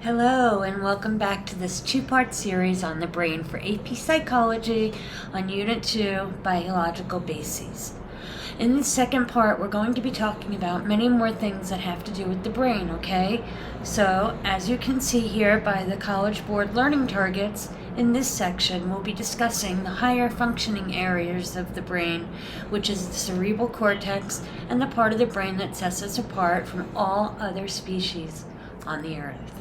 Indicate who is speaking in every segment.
Speaker 1: Hello, and welcome back to this two-part series on the brain for AP Psychology on Unit 2, Biological Bases. In the second part, we're going to be talking about many more things that have to do with the brain, okay? So, as you can see here by the College Board learning targets, in this section, we'll be discussing the higher functioning areas of the brain, which is the cerebral cortex and the part of the brain that sets us apart from all other species on the earth.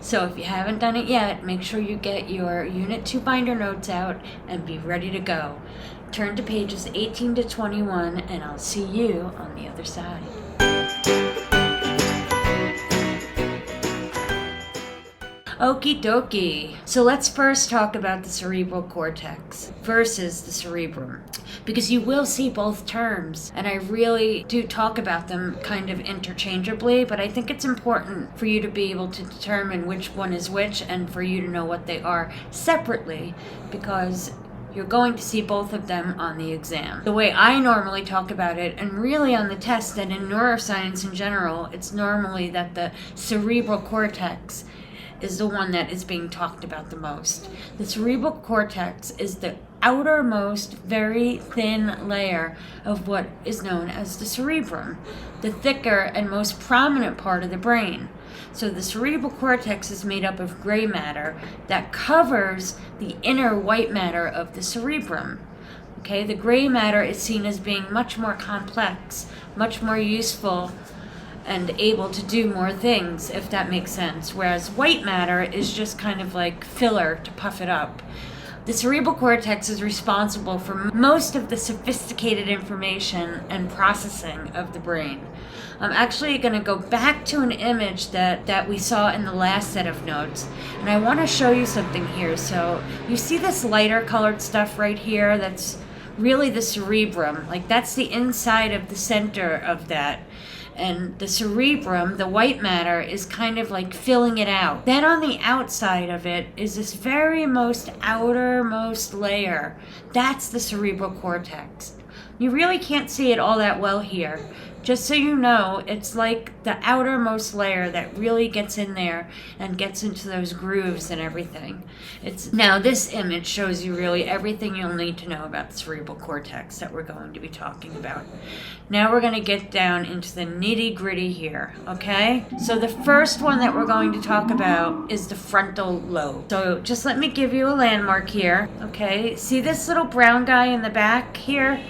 Speaker 1: So if you haven't done it yet, make sure you get your Unit 2 binder notes out and be ready to go. Turn to pages 18 to 21 and I'll see you on the other side. Okie dokie. So let's first talk about the cerebral cortex versus the cerebrum, because you will see both terms, and I really do talk about them kind of interchangeably, but I think it's important for you to be able to determine which one is which and for you to know what they are separately, because you're going to see both of them on the exam. The way I normally talk about it, and really on the test and in neuroscience in general, it's normally that the cerebral cortex is the one that is being talked about the most. The cerebral cortex is the outermost, very thin layer of what is known as the cerebrum, the thicker and most prominent part of the brain. So the cerebral cortex is made up of gray matter that covers the inner white matter of the cerebrum. Okay, the gray matter is seen as being much more complex, much more useful, and able to do more things, if that makes sense. Whereas white matter is just kind of like filler to puff it up. The cerebral cortex is responsible for most of the sophisticated information and processing of the brain. I'm actually going to go back to an image that we saw in the last set of notes, and I want to show you something here. So you see this lighter colored stuff right here? That's really the cerebrum. Like, that's the inside of the center of that. And the cerebrum, the white matter, is kind of like filling it out. Then on the outside of it is this very most outermost layer. That's the cerebral cortex. You really can't see it all that well here. Just so you know, it's like the outermost layer that really gets in there and gets into those grooves and everything. Now this image shows you really everything you'll need to know about the cerebral cortex that we're going to be talking about. Now we're going to get down into the nitty-gritty here, okay? So the first one that we're going to talk about is the frontal lobe. So just let me give you a landmark here, okay? See this little brown guy in the back here?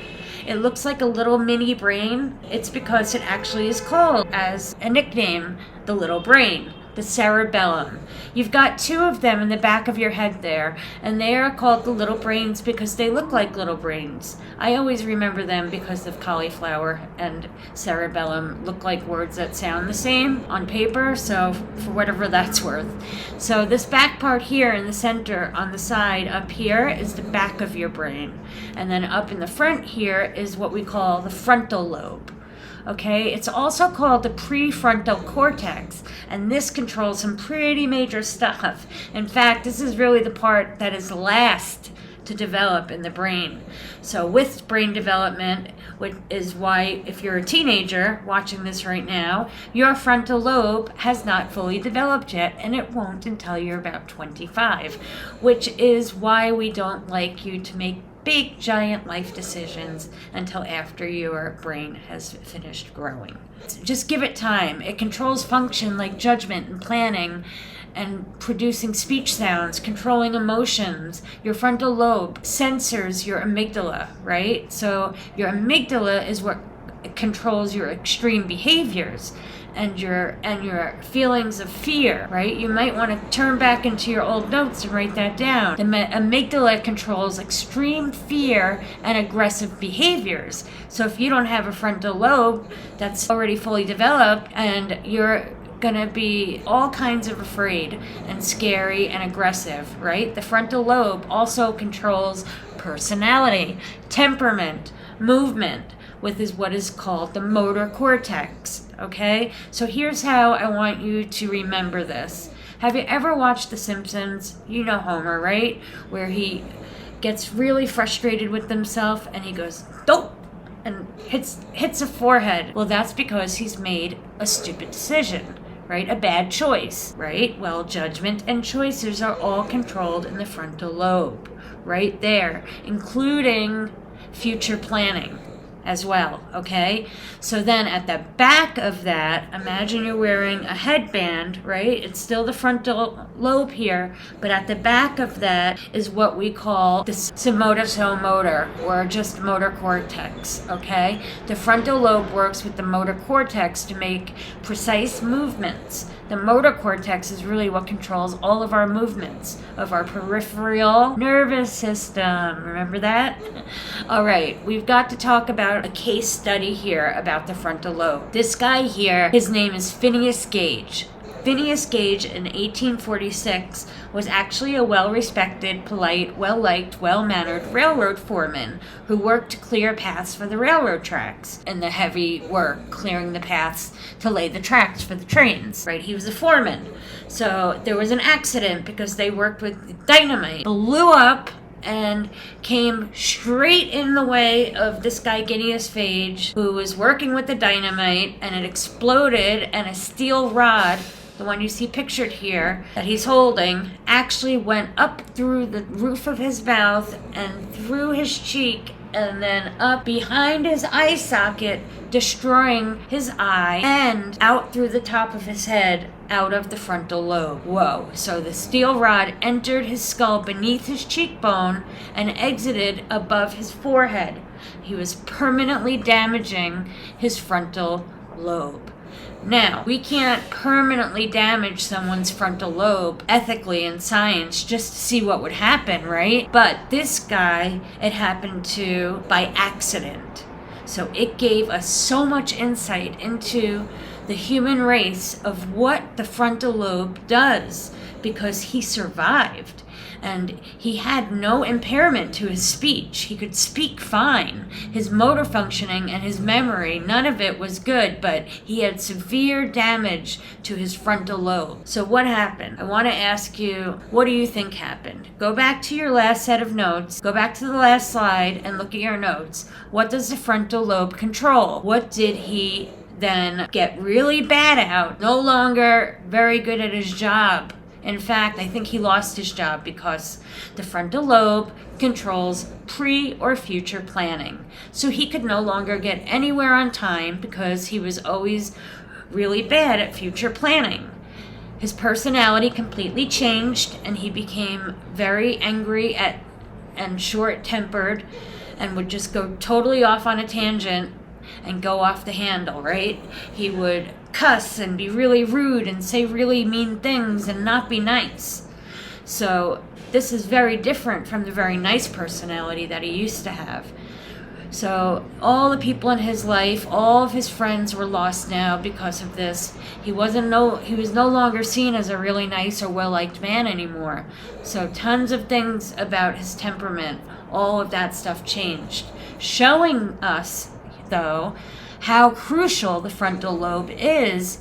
Speaker 1: It looks like a little mini brain. It's because it actually is called, as a nickname, the little brain, the cerebellum. You've got two of them in the back of your head there, and they are called the little brains because they look like little brains. I always remember them because of cauliflower and cerebellum look like words that sound the same on paper, so for whatever that's worth. So this back part here in the center on the side up here is the back of your brain. And then up in the front here is what we call the frontal lobe. Okay, it's also called the prefrontal cortex, and this controls some pretty major stuff. In fact, this is really the part that is last to develop in the brain. So with brain development, which is why if you're a teenager watching this right now, your frontal lobe has not fully developed yet, and it won't until you're about 25, which is why we don't like you to make big giant life decisions until after your brain has finished growing. Just give it time. It controls function like judgment and planning and producing speech sounds, controlling emotions. Your frontal lobe censors your amygdala, right? So your amygdala is what controls your extreme behaviors and your feelings of fear, right? You might want to turn back into your old notes and write that down. The amygdala controls extreme fear and aggressive behaviors. So if you don't have a frontal lobe that's already fully developed, and you're gonna be all kinds of afraid and scary and aggressive, right? The frontal lobe also controls personality, temperament, movement, with what is called the motor cortex, okay? So here's how I want you to remember this. Have you ever watched The Simpsons? You know Homer, right? Where he gets really frustrated with himself and he goes, "Dope!" and hits a forehead. Well, that's because he's made a stupid decision, right? A bad choice, right? Well, judgment and choices are all controlled in the frontal lobe, right there, including future planning as well, okay? So then at the back of that, imagine you're wearing a headband, right? It's still the frontal lobe here, but at the back of that is what we call the somatomotor, or just motor cortex, okay? The frontal lobe works with the motor cortex to make precise movements. The motor cortex is really what controls all of our movements of our peripheral nervous system. Remember that? All right, we've got to talk about a case study here about the frontal lobe. This guy here, his name is Phineas Gage. Phineas Gage in 1846 was actually a well-respected, polite, well-liked, well-mannered railroad foreman who worked to clear paths for the railroad tracks and the heavy work clearing the paths to lay the tracks for the trains, right? He was a foreman. So there was an accident because they worked with dynamite. Blew up and came straight in the way of this guy Phineas Gage, who was working with the dynamite, and it exploded, and a steel rod, the one you see pictured here, that he's holding, actually went up through the roof of his mouth and through his cheek and then up behind his eye socket, destroying his eye, and out through the top of his head, out of the frontal lobe. Whoa. So the steel rod entered his skull beneath his cheekbone and exited above his forehead. He was permanently damaging his frontal lobe. Now, we can't permanently damage someone's frontal lobe ethically in science just to see what would happen, right? But this guy, it happened to by accident. So it gave us so much insight into the human race of what the frontal lobe does, because he survived. And he had no impairment to his speech. He could speak fine. His motor functioning and his memory, none of it was good, but he had severe damage to his frontal lobe. So what happened? I want to ask you, what do you think happened? Go back to your last set of notes. Go back to the last slide and look at your notes. What does the frontal lobe control? What did he then get really bad out? No longer very good at his job. In fact, I think he lost his job because the frontal lobe controls pre or future planning. So he could no longer get anywhere on time because he was always really bad at future planning. His personality completely changed, and he became very angry and short-tempered and would just go totally off on a tangent and go off the handle, right? He would cuss and be really rude and say really mean things and not be nice. So this is very different from the very nice personality that he used to have. So all the people in his life, all of his friends were lost now because of this. He was no longer seen as a really nice or well-liked man anymore. So tons of things about his temperament, all of that stuff changed, showing us, though, how crucial the frontal lobe is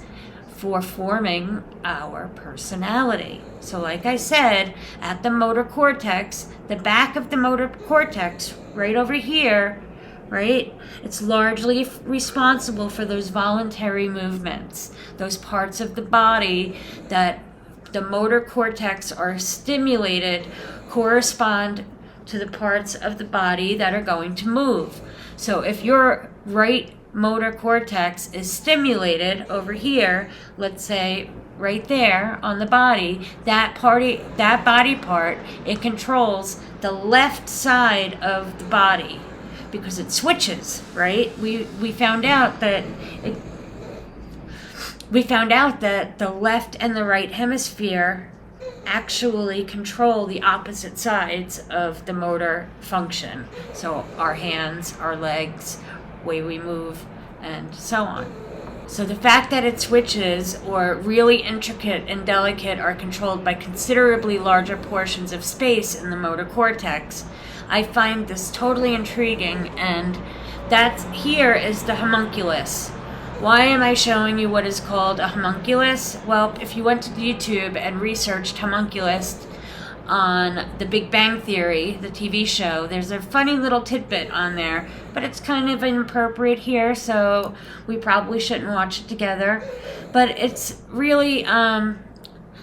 Speaker 1: for forming our personality. So like I said, at the motor cortex, the back of the motor cortex, right over here, right, it's largely responsible for those voluntary movements, those parts of the body that the motor cortex are stimulated correspond to the parts of the body that are going to move. So if your right motor cortex is stimulated over here, let's say right there on the body, that body part, it controls the left side of the body because it switches, right? We found out that the left and the right hemisphere actually control the opposite sides of the motor function. So our hands, our legs, way we move, and so on. So the fact that it switches, or really intricate and delicate, are controlled by considerably larger portions of space in the motor cortex, I find this totally intriguing, and that here is the homunculus. Why am I showing you what is called a homunculus? Well, if you went to YouTube and researched homunculus, on The Big Bang Theory, the TV show. There's a funny little tidbit on there, but it's kind of inappropriate here, so we probably shouldn't watch it together. But it's really,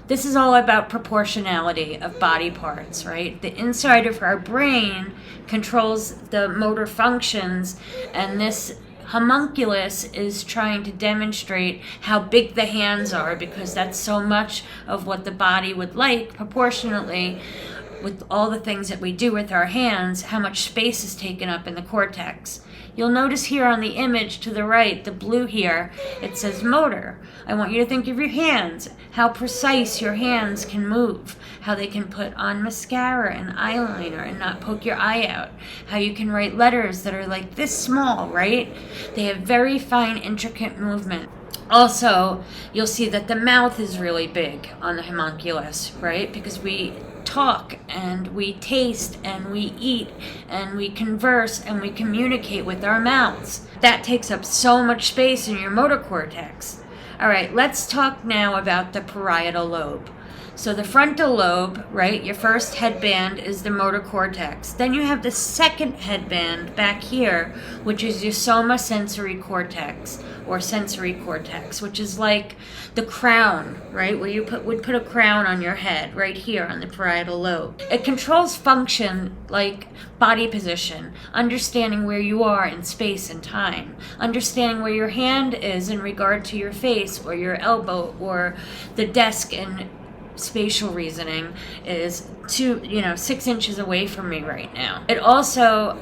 Speaker 1: this is all about proportionality of body parts, right? The inside of our brain controls the motor functions, and this homunculus is trying to demonstrate how big the hands are, because that's so much of what the body would like proportionately with all the things that we do with our hands, how much space is taken up in the cortex. You'll notice here on the image to the right, the blue here, it says motor. I want you to think of your hands, how precise your hands can move, how they can put on mascara and eyeliner and not poke your eye out, how you can write letters that are like this small, right? They have very fine, intricate movement. Also, you'll see that the mouth is really big on the homunculus, right? Because we talk and we taste and we eat and we converse and we communicate with our mouths. That takes up so much space in your motor cortex. All right, let's talk now about the parietal lobe. So the frontal lobe, right, your first headband is the motor cortex. Then you have the second headband back here, which is your somasensory cortex, or sensory cortex, which is like the crown, right, where you would put a crown on your head, right here on the parietal lobe. It controls function like body position, understanding where you are in space and time, understanding where your hand is in regard to your face or your elbow or the desk, and spatial reasoning is 6 inches away from me right now. It also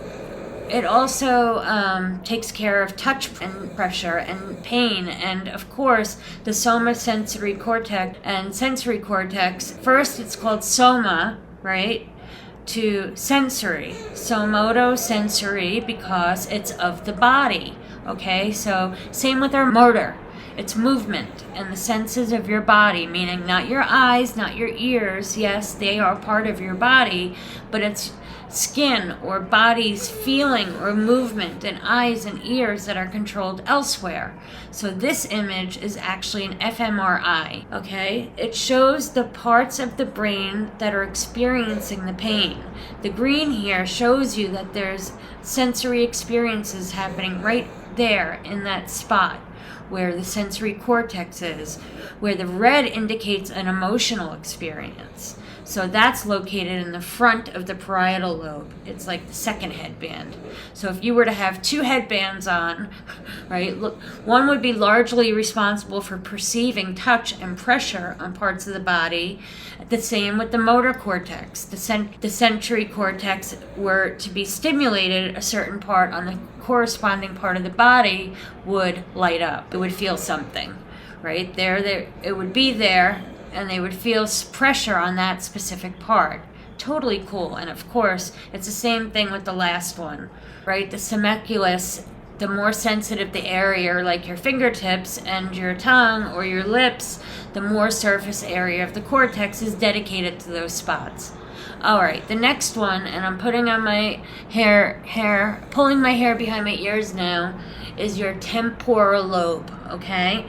Speaker 1: takes care of touch and pressure and pain, and of course the somasensory cortex and sensory cortex. First it's called soma, right, to sensory, somotosensory, because it's of the body. Okay, so same with our motor. It's movement and the senses of your body, meaning not your eyes, not your ears. Yes, they are part of your body, but it's skin or body's feeling or movement, and eyes and ears that are controlled elsewhere. So this image is actually an fMRI, okay? It shows the parts of the brain that are experiencing the pain. The green here shows you that there's sensory experiences happening right there in that spot where the sensory cortex is, where the red indicates an emotional experience. So that's located in the front of the parietal lobe. It's like the second headband. So if you were to have two headbands on, right, look, one would be largely responsible for perceiving touch and pressure on parts of the body. The same with the motor cortex. The sensory cortex were to be stimulated, a certain part on the corresponding part of the body would light up. It would feel something, right? It would be there, and they would feel pressure on that specific part. Totally cool. And of course, it's the same thing with the last one, right? The semiculus, the more sensitive the area, like your fingertips and your tongue or your lips, the more surface area of the cortex is dedicated to those spots. All right, the next one, and I'm putting on my pulling my hair behind my ears now, is your temporal lobe, okay?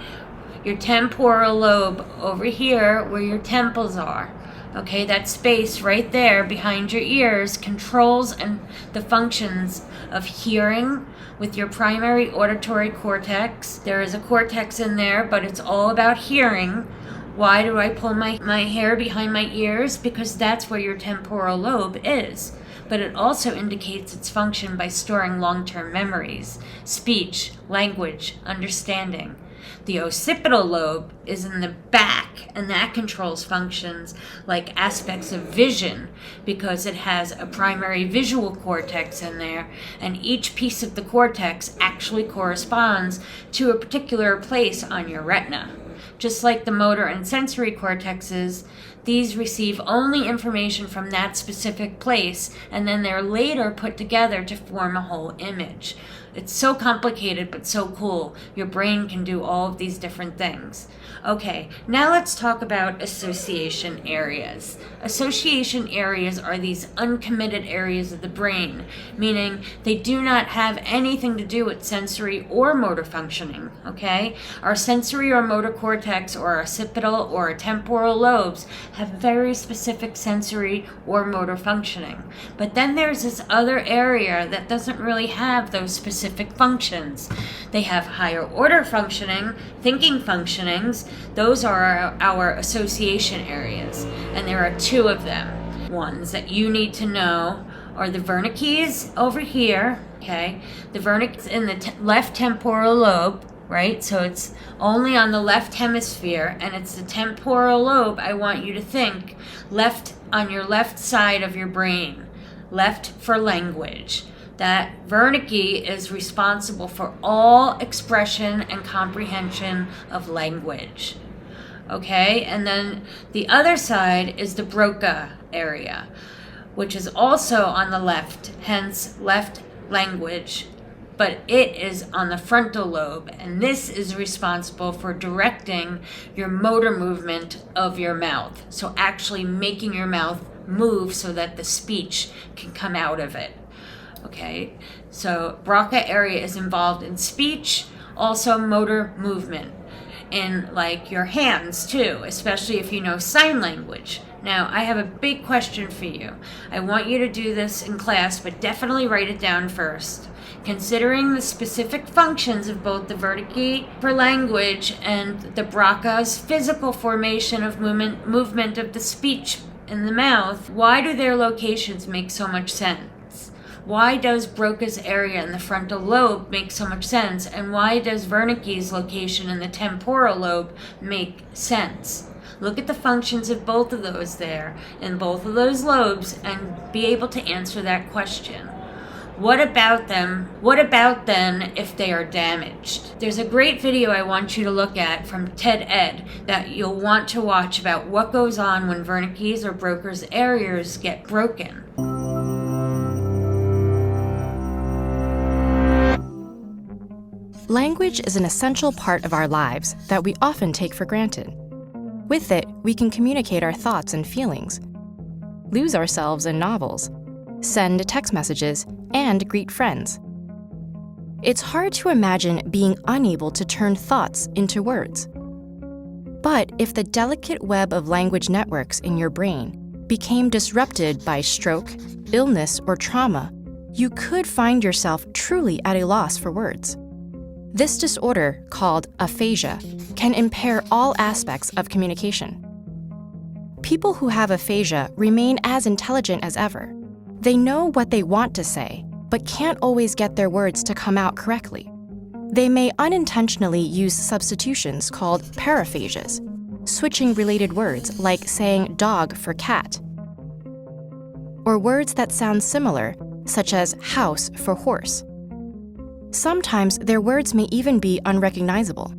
Speaker 1: Your temporal lobe over here where your temples are. Okay, that space right there behind your ears controls and the functions of hearing with your primary auditory cortex. There is a cortex in there, but it's all about hearing. Why do I pull my hair behind my ears? Because that's where your temporal lobe is. But it also indicates its function by storing long-term memories, speech, language, understanding. The occipital lobe is in the back, and that controls functions like aspects of vision, because it has a primary visual cortex in there, and each piece of the cortex actually corresponds to a particular place on your retina. Just like the motor and sensory cortexes, these receive only information from that specific place, and then they're later put together to form a whole image. It's so complicated, but so cool. Your brain can do all of these different things. Okay, now let's talk about association areas. Association areas are these uncommitted areas of the brain, meaning they do not have anything to do with sensory or motor functioning, okay? Our sensory or motor cortex or our occipital or our temporal lobes have very specific sensory or motor functioning. But then there's this other area that doesn't really have those specific functions. They have higher order functioning, thinking functionings. Those are our association areas, and there are two of them. Ones that you need to know are the Wernicke's over here, okay? The Wernicke's in the left temporal lobe, right? So it's only on the left hemisphere, and it's the temporal lobe I want you to think left on your left side of your brain. Left for language. That Wernicke is responsible for all expression and comprehension of language. Okay, and then the other side is the Broca area, which is also on the left, hence left language, but it is on the frontal lobe, and this is responsible for directing your motor movement of your mouth. So actually making your mouth move so that the speech can come out of it. Okay, so Broca area is involved in speech, also motor movement, in like your hands too, especially if you know sign language. Now, I have a big question for you. I want you to do this in class, but definitely write it down first. Considering the specific functions of both the Wernicke for language and the Broca's physical formation of movement of the speech in the mouth, why do their locations make so much sense? Why does Broca's area in the frontal lobe make so much sense? And why does Wernicke's location in the temporal lobe make sense? Look at the functions of both of those there in both of those lobes and be able to answer that question. What about them? What about then if they are damaged? There's a great video I want you to look at from TED Ed that you'll want to watch about what goes on when Wernicke's or Broca's areas get broken.
Speaker 2: Language is an essential part of our lives that we often take for granted. With it, we can communicate our thoughts and feelings, lose ourselves in novels, send text messages, and greet friends. It's hard to imagine being unable to turn thoughts into words. But if the delicate web of language networks in your brain became disrupted by stroke, illness, or trauma, you could find yourself truly at a loss for words. This disorder, called aphasia, can impair all aspects of communication. People who have aphasia remain as intelligent as ever. They know what they want to say, but can't always get their words to come out correctly. They may unintentionally use substitutions called paraphasias, switching related words like saying dog for cat, or words that sound similar, such as house for horse. Sometimes their words may even be unrecognizable.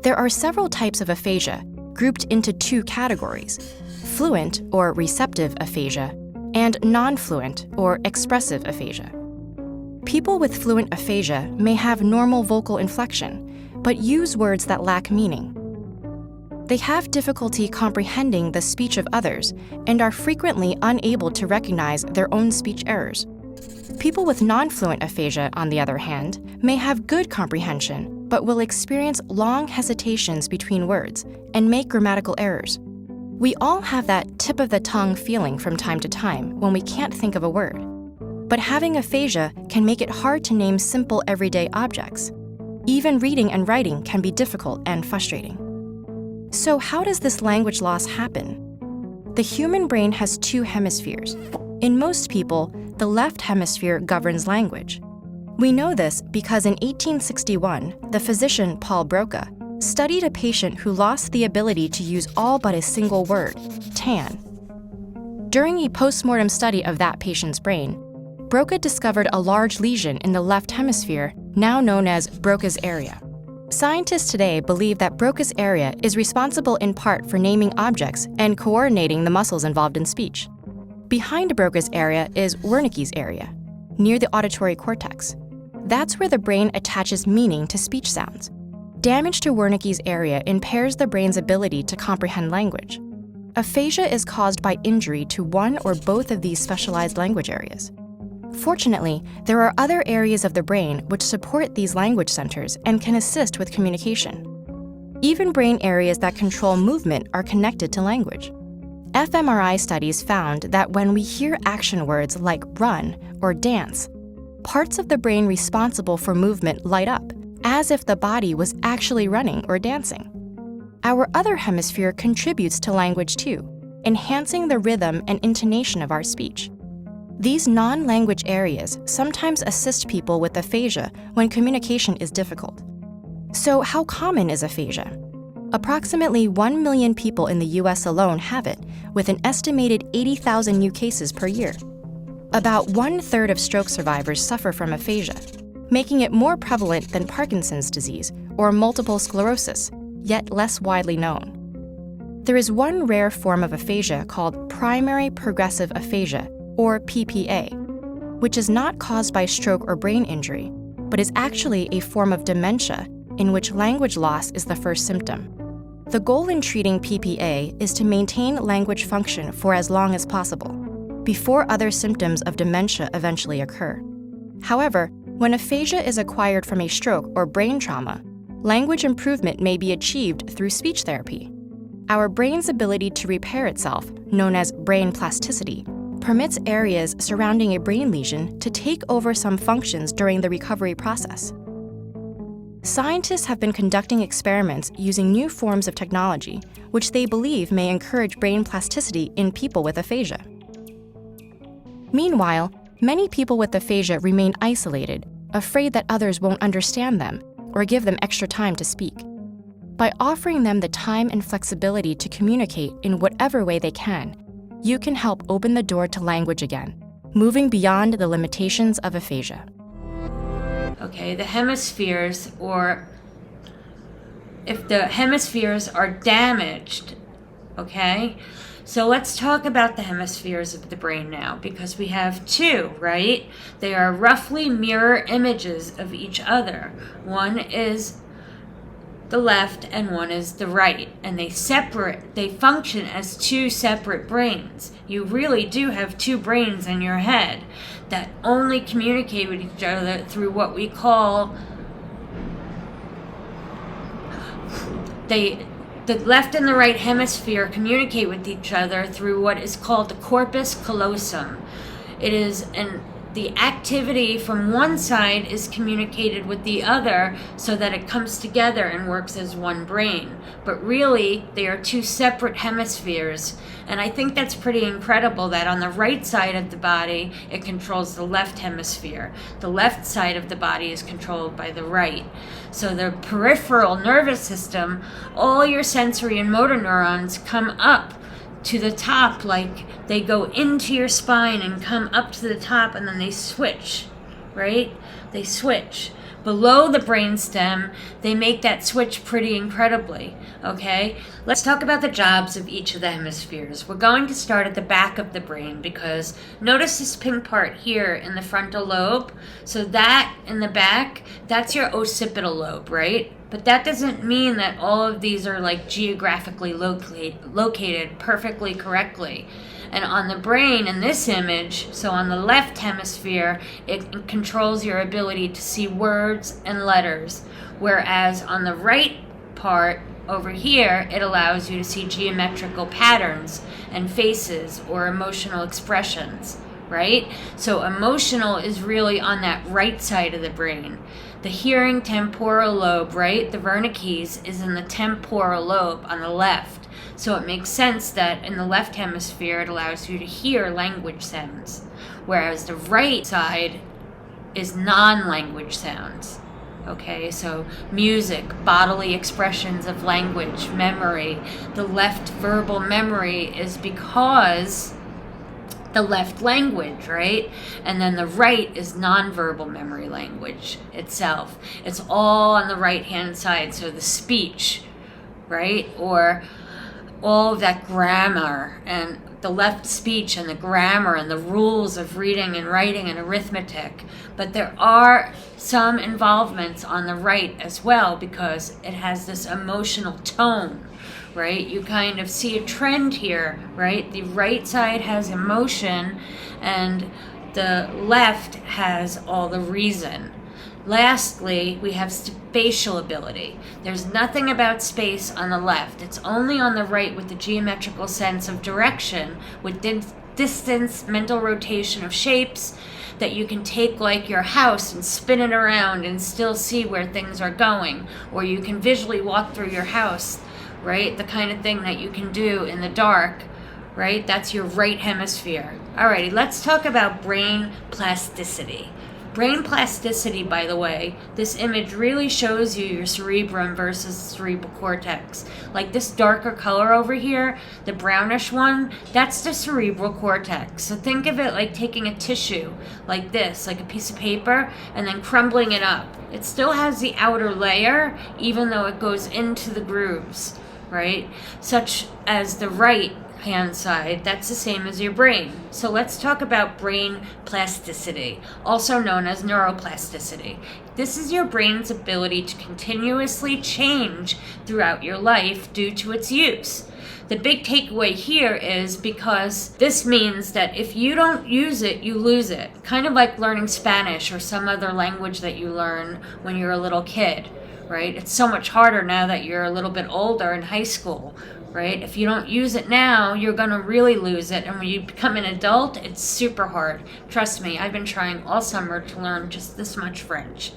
Speaker 2: There are several types of aphasia, grouped into two categories: fluent or receptive aphasia, and non-fluent or expressive aphasia. People with fluent aphasia may have normal vocal inflection, but use words that lack meaning. They have difficulty comprehending the speech of others and are frequently unable to recognize their own speech errors. People with non-fluent aphasia, on the other hand, may have good comprehension, but will experience long hesitations between words and make grammatical errors. We all have that tip-of-the-tongue feeling from time to time when we can't think of a word. But having aphasia can make it hard to name simple everyday objects. Even reading and writing can be difficult and frustrating. So how does this language loss happen? The human brain has two hemispheres. In most people, the left hemisphere governs language. We know this because in 1861, the physician Paul Broca studied a patient who lost the ability to use all but a single word, tan. During a postmortem study of that patient's brain, Broca discovered a large lesion in the left hemisphere, now known as Broca's area. Scientists today believe that Broca's area is responsible in part for naming objects and coordinating the muscles involved in speech. Behind Broca's area is Wernicke's area, near the auditory cortex. That's where the brain attaches meaning to speech sounds. Damage to Wernicke's area impairs the brain's ability to comprehend language. Aphasia is caused by injury to one or both of these specialized language areas. Fortunately, there are other areas of the brain which support these language centers and can assist with communication. Even brain areas that control movement are connected to language. fMRI studies found that when we hear action words like run or dance, parts of the brain responsible for movement light up, as if the body was actually running or dancing. Our other hemisphere contributes to language too, enhancing the rhythm and intonation of our speech. These non-language areas sometimes assist people with aphasia when communication is difficult. So how common is aphasia? Approximately 1 million people in the US alone have it, with an estimated 80,000 new cases per year. About 1/3 of stroke survivors suffer from aphasia, making it more prevalent than Parkinson's disease or multiple sclerosis, yet less widely known. There is one rare form of aphasia called primary progressive aphasia, or PPA, which is not caused by stroke or brain injury, but is actually a form of dementia in which language loss is the first symptom. The goal in treating PPA is to maintain language function for as long as possible, before other symptoms of dementia eventually occur. However, when aphasia is acquired from a stroke or brain trauma, language improvement may be achieved through speech therapy. Our brain's ability to repair itself, known as brain plasticity, permits areas surrounding a brain lesion to take over some functions during the recovery process. Scientists have been conducting experiments using new forms of technology, which they believe may encourage brain plasticity in people with aphasia. Meanwhile, many people with aphasia remain isolated, afraid that others won't understand them or give them extra time to speak. By offering them the time and flexibility to communicate in whatever way they can, you can help open the door to language again, moving beyond the limitations of aphasia.
Speaker 1: Okay, the hemispheres, or if the hemispheres are damaged, okay? So let's talk about the hemispheres of the brain now, because we have two, right? They are roughly mirror images of each other. One is the left and one is the right, and they function as two separate brains. You really do have two brains in your head that only communicate with each other through what we call the left and the right hemisphere communicate with each other through what is called the corpus callosum. It is the activity from one side is communicated with the other so that it comes together and works as one brain. But really, they are two separate hemispheres. And I think that's pretty incredible that on the right side of the body, it controls the left hemisphere. The left side of the body is controlled by the right. So the peripheral nervous system, all your sensory and motor neurons come up to the top, like they go into your spine and come up to the top, and then they switch, right? They switch. Below the brainstem, they make that switch pretty incredibly, okay? Let's talk about the jobs of each of the hemispheres. We're going to start at the back of the brain, because notice this pink part here in the frontal lobe. So that in the back, that's your occipital lobe, right? But that doesn't mean that all of these are like geographically located perfectly correctly. And on the brain in this image, so on the left hemisphere, it controls your ability to see words and letters. Whereas on the right part over here, it allows you to see geometrical patterns and faces or emotional expressions, right? So emotional is really on that right side of the brain. The hearing temporal lobe, right? The Wernicke's is in the temporal lobe on the left. So it makes sense that in the left hemisphere, it allows you to hear language sounds. Whereas the right side is non-language sounds. Okay, so music, bodily expressions of language, memory. The left verbal memory is because the left language, right? And then the right is nonverbal memory language itself. It's all on the right-hand side, so the speech, right? Or all of that grammar and the left speech and the grammar and the rules of reading and writing and arithmetic. But there are some involvements on the right as well, because it has this emotional tone, right? You kind of see a trend here, right? The right side has emotion and the left has all the reason. Lastly, we have spatial ability. There's nothing about space on the left. It's only on the right with the geometrical sense of direction, with distance, mental rotation of shapes, that you can take like your house and spin it around and still see where things are going. Or you can visually walk through your house, right? The kind of thing that you can do in the dark, right? That's your right hemisphere. Alrighty, let's talk about brain plasticity. Brain plasticity, by the way, this image really shows you your cerebrum versus cerebral cortex. Like this darker color over here, the brownish one, that's the cerebral cortex. So think of it like taking a tissue like this, like a piece of paper, and then crumbling it up. It still has the outer layer, even though it goes into the grooves, right? Such as the right hand side, that's the same as your brain. So let's talk about brain plasticity, also known as neuroplasticity. This is your brain's ability to continuously change throughout your life due to its use. The big takeaway here is because this means that if you don't use it, you lose it. Kind of like learning Spanish or some other language that you learn when you're a little kid, right? It's so much harder now that you're a little bit older in high school, right? If you don't use it now, you're going to really lose it. And when you become an adult, it's super hard. Trust me, I've been trying all summer to learn just this much French.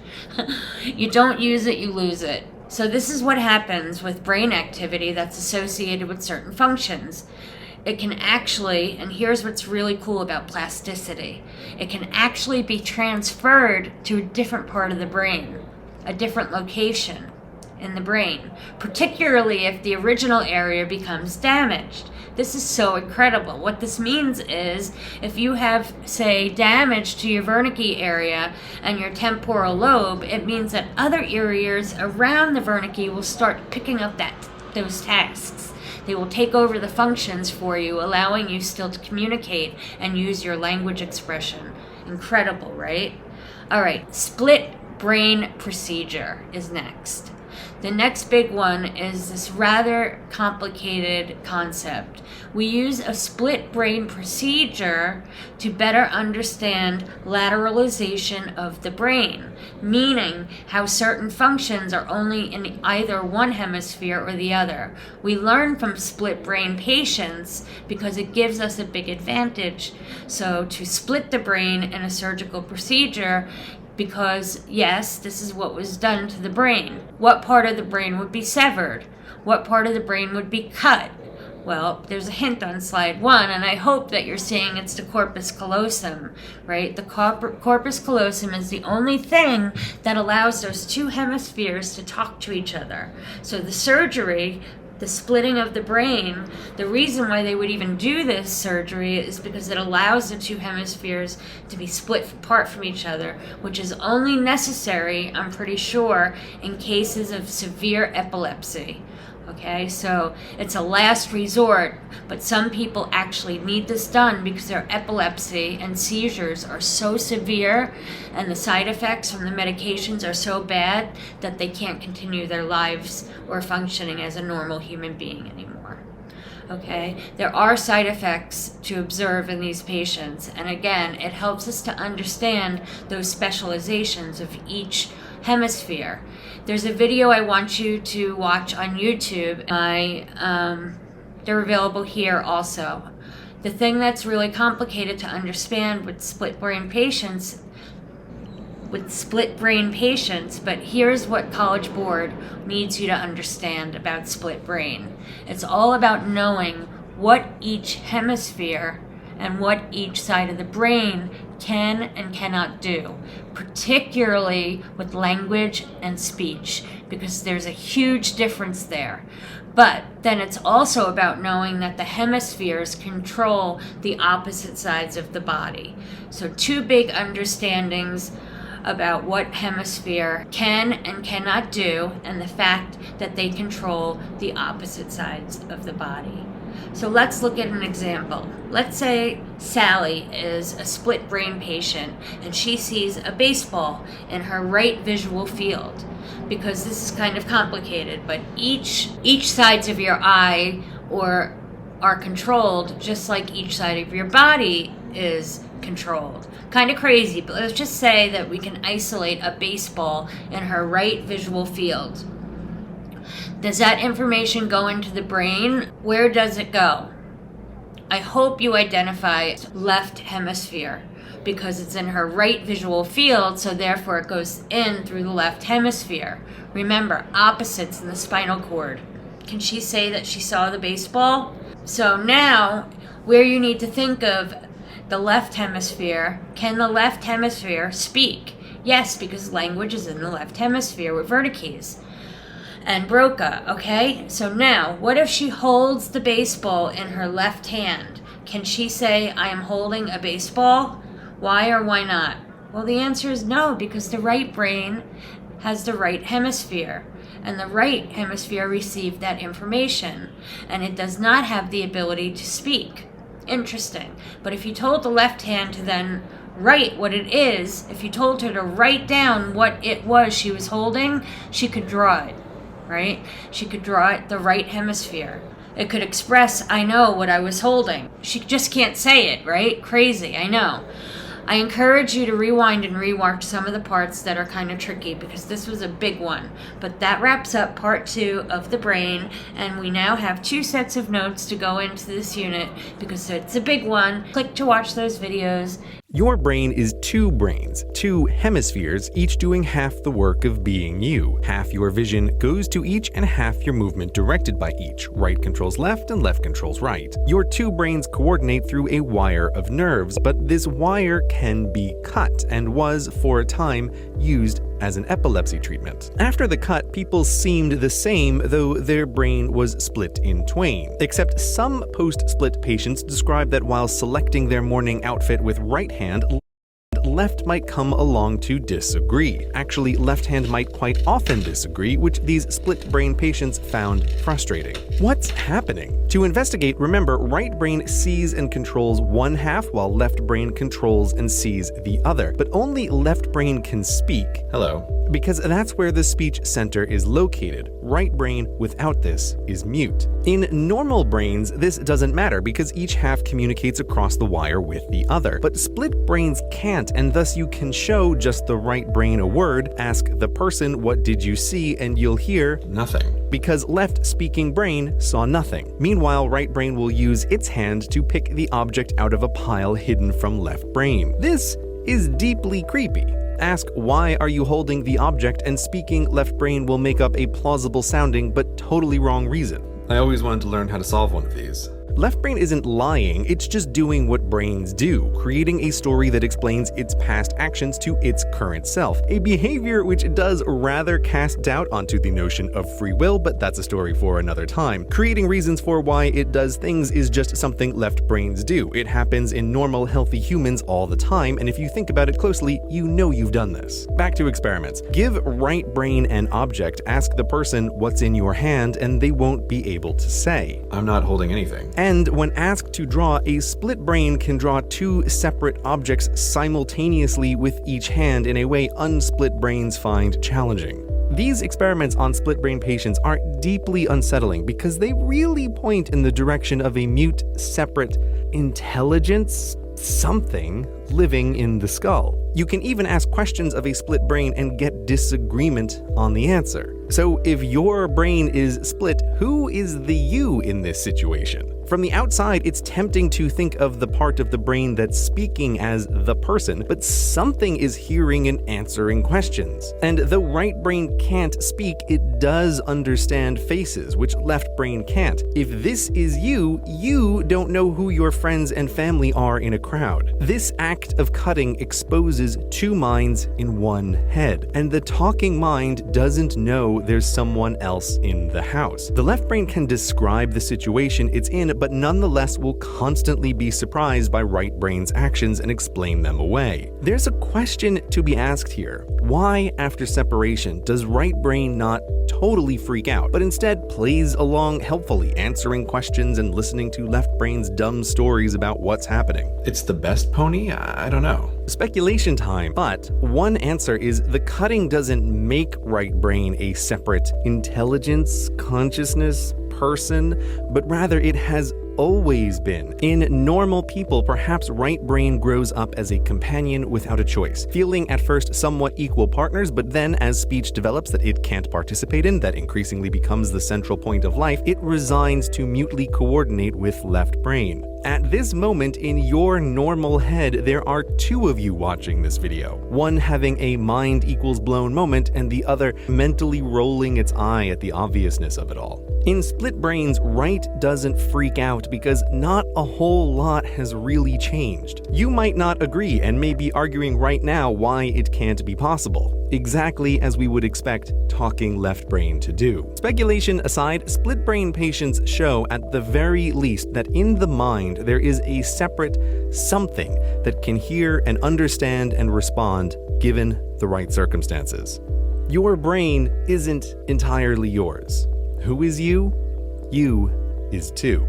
Speaker 1: You don't use it, you lose it. So this is what happens with brain activity that's associated with certain functions. It can actually, and here's what's really cool about plasticity, it can actually be transferred to a different part of the brain, a different location in the brain, particularly if the original area becomes damaged. This is so incredible. What this means is if you have, say, damage to your Wernicke area and your temporal lobe, it means that other areas around the Wernicke will start picking up those tasks. They will take over the functions for you, allowing you still to communicate and use your language expression. Incredible, right? All right, split brain procedure is next. The next big one is this rather complicated concept. We use a split brain procedure to better understand lateralization of the brain, meaning how certain functions are only in either one hemisphere or the other. We learn from split brain patients because it gives us a big advantage. So to split the brain in a surgical procedure, because yes, this is what was done to the brain. What part of the brain would be severed? What part of the brain would be cut? Well, there's a hint on slide 1, and I hope that you're seeing it's the corpus callosum, right? The corpus callosum is the only thing that allows those two hemispheres to talk to each other. So the surgery, the splitting of the brain, the reason why they would even do this surgery is because it allows the two hemispheres to be split apart from each other, which is only necessary, I'm pretty sure, in cases of severe epilepsy. Okay, so it's a last resort, but some people actually need this done because their epilepsy and seizures are so severe and the side effects from the medications are so bad that they can't continue their lives or functioning as a normal human being anymore. Okay, there are side effects to observe in these patients, and again, it helps us to understand those specializations of each hemisphere. There's a video I want you to watch on YouTube. They're available here also. The thing that's really complicated to understand with split brain patients, but here's what College Board needs you to understand about split brain. It's all about knowing what each hemisphere and what each side of the brain can and cannot do, particularly with language and speech, because there's a huge difference there. But then it's also about knowing that the hemispheres control the opposite sides of the body. So two big understandings about what hemisphere can and cannot do, and the fact that they control the opposite sides of the body. So let's look at an example. Let's say Sally is a split brain patient and she sees a baseball in her right visual field. Because this is kind of complicated, but each sides of your eye are controlled just like each side of your body is controlled. Kind of crazy, but let's just say that we can isolate a baseball in her right visual field. Does that information go into the brain? Where does it go? I hope you identify left hemisphere because it's in her right visual field, so therefore it goes in through the left hemisphere. Remember, opposites in the spinal cord. Can she say that she saw the baseball? So now, where you need to think of the left hemisphere, can the left hemisphere speak? Yes, because language is in the left hemisphere with Wernicke's and Broca, okay? So now, what if she holds the baseball in her left hand? Can she say, I am holding a baseball? Why or why not? Well, the answer is no, because the right brain has the right hemisphere, and the right hemisphere received that information, and it does not have the ability to speak. Interesting. But if you told the left hand to then write what it is, if you told her to write down what it was she was holding, she could draw it, right? She could draw it the right hemisphere. It could express, I know what I was holding. She just can't say it, right? Crazy, I know. I encourage you to rewind and rewatch some of the parts that are kind of tricky because this was a big one. But that wraps up part 2 of the brain, and we now have 2 sets of notes to go into this unit because it's a big one. Click to watch those videos.
Speaker 3: Your brain is 2 brains, 2 hemispheres, each doing half the work of being you. Half your vision goes to each and half your movement directed by each. Right controls left and left controls right. Your 2 brains coordinate through a wire of nerves, but this wire can be cut and was, for a time, used as an epilepsy treatment. After the cut, people seemed the same, though their brain was split in twain. Except some post-split patients describe that while selecting their morning outfit with right hand, left might come along to disagree. Actually, left hand might quite often disagree, which these split brain patients found frustrating. What's happening? To investigate, remember, right brain sees and controls one half while left brain controls and sees the other. But only left brain can speak. Hello. Because that's where the speech center is located. Right brain without this is mute. In normal brains, this doesn't matter because each half communicates across the wire with the other. But split brains can't, and thus you can show just the right brain a word, ask the person, what did you see, and you'll hear nothing. Because left speaking brain saw nothing. Meanwhile, right brain will use its hand to pick the object out of a pile hidden from left brain. This is deeply creepy. Ask why are you holding the object, and speaking left brain will make up a plausible sounding but totally wrong reason. I always wanted to learn how to solve one of these. Left brain isn't lying, it's just doing what brains do, creating a story that explains its past actions to its current self. A behavior which does rather cast doubt onto the notion of free will, but that's a story for another time. Creating reasons for why it does things is just something left brains do. It happens in normal, healthy humans all the time, and if you think about it closely, you know you've done this. Back to experiments. Give right brain an object, ask the person what's in your hand, and they won't be able to say. I'm not holding anything. And when asked to draw, a split brain can draw 2 separate objects simultaneously with each hand in a way unsplit brains find challenging. These experiments on split brain patients are deeply unsettling because they really point in the direction of a mute, separate intelligence, something living in the skull. You can even ask questions of a split brain and get disagreement on the answer. So if your brain is split, who is the you in this situation? From the outside, it's tempting to think of the part of the brain that's speaking as the person, but something is hearing and answering questions. And though right brain can't speak, it does understand faces, which left brain can't. If this is you, you don't know who your friends and family are in a crowd. This act of cutting exposes 2 minds in one head, and the talking mind doesn't know there's someone else in the house. The left brain can describe the situation it's in, but nonetheless will constantly be surprised by right brain's actions and explain them away. There's a question to be asked here. Why, after separation, does right brain not totally freak out, but instead plays along helpfully, answering questions and listening to left brain's dumb stories about what's happening?
Speaker 4: It's the best pony? I don't know.
Speaker 3: Speculation time, but one answer is the cutting doesn't make right brain a separate intelligence, consciousness, person, but rather it has always been. In normal people, perhaps right brain grows up as a companion without a choice, feeling at first somewhat equal partners, but then as speech develops that it can't participate in, that increasingly becomes the central point of life, it resigns to mutely coordinate with left brain. At this moment in your normal head, there are two of you watching this video, one having a mind equals blown moment and the other mentally rolling its eye at the obviousness of it all. In split brains, right doesn't freak out because not a whole lot has really changed. You might not agree and may be arguing right now why it can't be possible, exactly as we would expect talking left brain to do. Speculation aside, split brain patients show at the very least that in the mind there is a separate something that can hear and understand and respond given the right circumstances. Your brain isn't entirely yours. Who is you? You is too.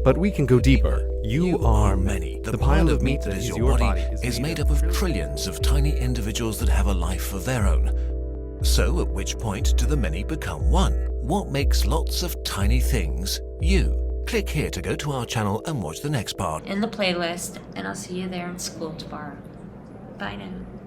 Speaker 3: But we can go deeper. You are many.
Speaker 5: The pile of meat that is your body is made up of trillions of tiny individuals that have a life of their own. So, at which point do the many become one? What makes lots of tiny things you? Click here to go to our channel and watch the next part.
Speaker 1: In the playlist, and I'll see you there in school tomorrow. Bye now.